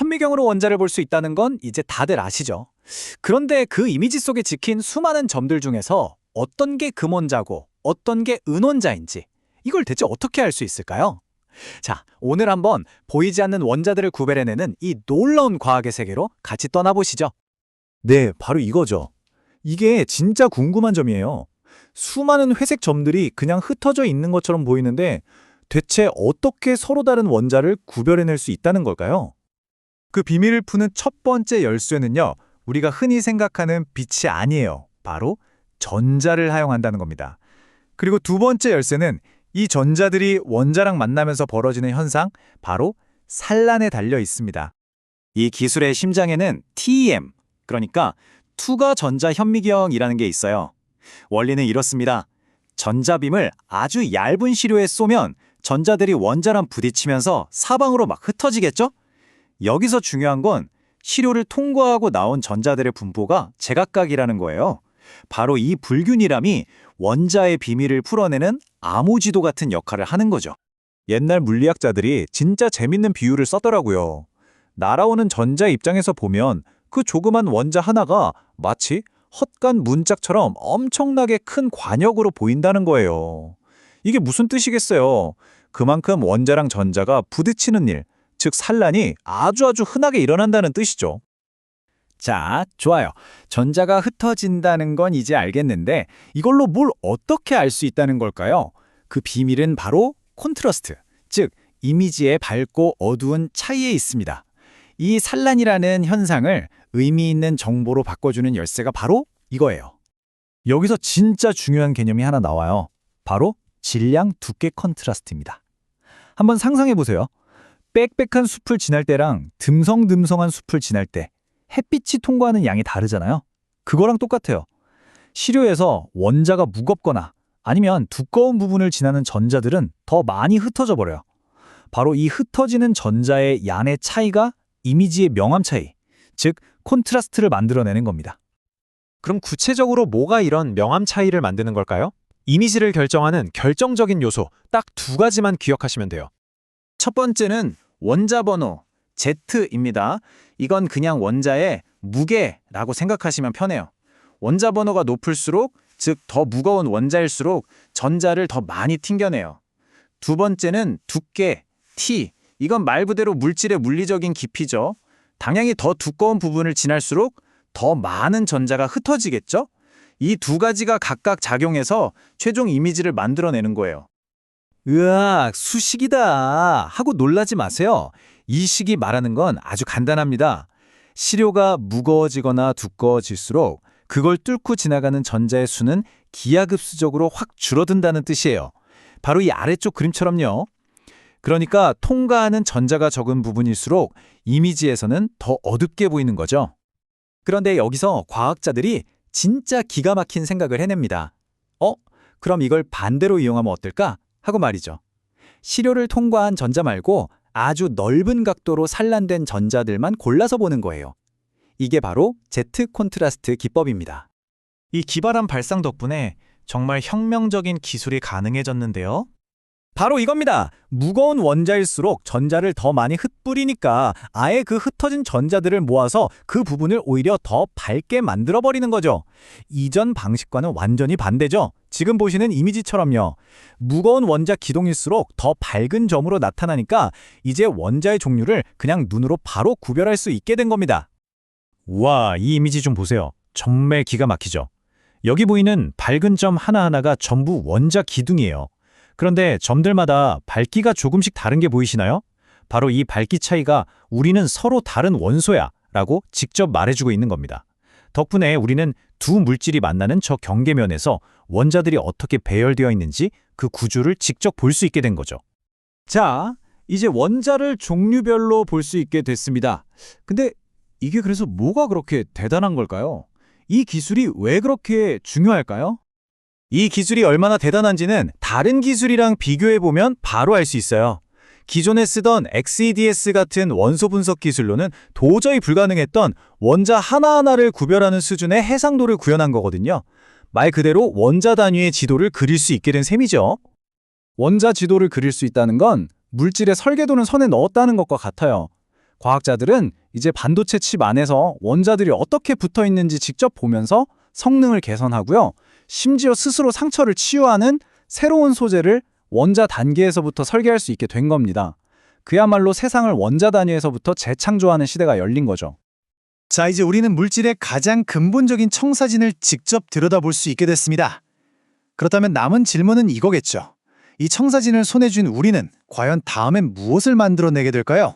현미경으로 원자를 볼 수 있다는 건 이제 다들 아시죠? 그런데 그 이미지 속에 찍힌 수많은 점들 중에서 어떤 게 금원자고 어떤 게 은원자인지 이걸 대체 어떻게 알 수 있을까요? 자, 오늘 한번 보이지 않는 원자들을 구별해내는 이 놀라운 과학의 세계로 같이 떠나보시죠. 네, 바로 이거죠. 이게 진짜 궁금한 점이에요. 수많은 회색 점들이 그냥 흩어져 있는 것처럼 보이는데 대체 어떻게 서로 다른 원자를 구별해낼 수 있다는 걸까요? 그 비밀을 푸는 첫 번째 열쇠는요, 우리가 흔히 생각하는 빛이 아니에요. 바로 전자를 사용한다는 겁니다. 그리고 두 번째 열쇠는 이 전자들이 원자랑 만나면서 벌어지는 현상, 바로 산란에 달려 있습니다. 이 기술의 심장에는 TEM, 그러니까 투과 전자 현미경이라는 게 있어요. 원리는 이렇습니다. 전자빔을 아주 얇은 시료에 쏘면 전자들이 원자랑 부딪히면서 사방으로 막 흩어지겠죠? 여기서 중요한 건 시료를 통과하고 나온 전자들의 분포가 제각각이라는 거예요. 바로 이 불균일함이 원자의 비밀을 풀어내는 암호지도 같은 역할을 하는 거죠. 옛날 물리학자들이 진짜 재밌는 비유를 썼더라고요. 날아오는 전자 입장에서 보면 그 조그만 원자 하나가 마치 헛간 문짝처럼 엄청나게 큰 관역으로 보인다는 거예요. 이게 무슨 뜻이겠어요? 그만큼 원자랑 전자가 부딪히는 일, 즉 산란이 아주 흔하게 일어난다는 뜻이죠. 자, 좋아요. 전자가 흩어진다는 건 이제 알겠는데 이걸로 뭘 어떻게 알 수 있다는 걸까요? 그 비밀은 바로 콘트라스트, 즉 이미지의 밝고 어두운 차이에 있습니다. 이 산란이라는 현상을 의미 있는 정보로 바꿔주는 열쇠가 바로 이거예요. 여기서 진짜 중요한 개념이 하나 나와요. 바로 질량 두께 컨트라스트입니다. 한번 상상해 보세요. 빽빽한 숲을 지날 때랑 듬성듬성한 숲을 지날 때 햇빛이 통과하는 양이 다르잖아요. 그거랑 똑같아요. 시료에서 원자가 무겁거나 아니면 두꺼운 부분을 지나는 전자들은 더 많이 흩어져 버려요. 바로 이 흩어지는 전자의 양의 차이가 이미지의 명암 차이, 즉 콘트라스트를 만들어내는 겁니다. 그럼 구체적으로 뭐가 이런 명암 차이를 만드는 걸까요? 이미지를 결정하는 결정적인 요소 딱 두 가지만 기억하시면 돼요. 첫 번째는 원자 번호 Z입니다. 이건 그냥 원자의 무게라고 생각하시면 편해요. 원자 번호가 높을수록, 즉 더 무거운 원자일수록 전자를 더 많이 튕겨내요. 두 번째는 두께 T. 이건 말 그대로 물질의 물리적인 깊이죠. 당연히 더 두꺼운 부분을 지날수록 더 많은 전자가 흩어지겠죠? 이 두 가지가 각각 작용해서 최종 이미지를 만들어내는 거예요. 으악, 수식이다 하고 놀라지 마세요. 이 식이 말하는 건 아주 간단합니다. 시료가 무거워지거나 두꺼워질수록 그걸 뚫고 지나가는 전자의 수는 기하급수적으로 확 줄어든다는 뜻이에요. 바로 이 아래쪽 그림처럼요. 그러니까 통과하는 전자가 적은 부분일수록 이미지에서는 더 어둡게 보이는 거죠. 그런데 여기서 과학자들이 진짜 기가 막힌 생각을 해냅니다. 그럼 이걸 반대로 이용하면 어떨까? 하고 말이죠. 시료를 통과한 전자 말고 아주 넓은 각도로 산란된 전자들만 골라서 보는 거예요. 이게 바로 Z 콘트라스트 기법입니다. 이 기발한 발상 덕분에 정말 혁명적인 기술이 가능해졌는데요. 바로 이겁니다. 무거운 원자일수록 전자를 더 많이 흩뿌리니까 아예 그 흩어진 전자들을 모아서 그 부분을 오히려 더 밝게 만들어버리는 거죠. 이전 방식과는 완전히 반대죠. 지금 보시는 이미지처럼요. 무거운 원자 기동일수록 더 밝은 점으로 나타나니까 이제 원자의 종류를 그냥 눈으로 바로 구별할 수 있게 된 겁니다. 와, 이 이미지 좀 보세요. 정말 기가 막히죠. 여기 보이는 밝은 점 하나하나가 전부 원자 기둥이에요. 그런데 점들마다 밝기가 조금씩 다른 게 보이시나요? 바로 이 밝기 차이가 우리는 서로 다른 원소야 라고 직접 말해주고 있는 겁니다. 덕분에 우리는 두 물질이 만나는 저 경계면에서 원자들이 어떻게 배열되어 있는지 그 구조를 직접 볼 수 있게 된 거죠. 자, 이제 원자를 종류별로 볼 수 있게 됐습니다. 근데 이게 그래서 뭐가 그렇게 대단한 걸까요? 이 기술이 왜 그렇게 중요할까요? 이 기술이 얼마나 대단한지는 다른 기술이랑 비교해보면 바로 알 수 있어요. 기존에 쓰던 XEDS 같은 원소 분석 기술로는 도저히 불가능했던 원자 하나하나를 구별하는 수준의 해상도를 구현한 거거든요. 말 그대로 원자 단위의 지도를 그릴 수 있게 된 셈이죠. 원자 지도를 그릴 수 있다는 건 물질의 설계도는 선에 넣었다는 것과 같아요. 과학자들은 이제 반도체 칩 안에서 원자들이 어떻게 붙어 있는지 직접 보면서 성능을 개선하고요. 심지어 스스로 상처를 치유하는 새로운 소재를 원자 단계에서부터 설계할 수 있게 된 겁니다. 그야말로 세상을 원자 단위에서부터 재창조하는 시대가 열린 거죠. 자, 이제 우리는 물질의 가장 근본적인 청사진을 직접 들여다볼 수 있게 됐습니다. 그렇다면 남은 질문은 이거겠죠. 이 청사진을 손에 쥔 우리는 과연 다음엔 무엇을 만들어내게 될까요?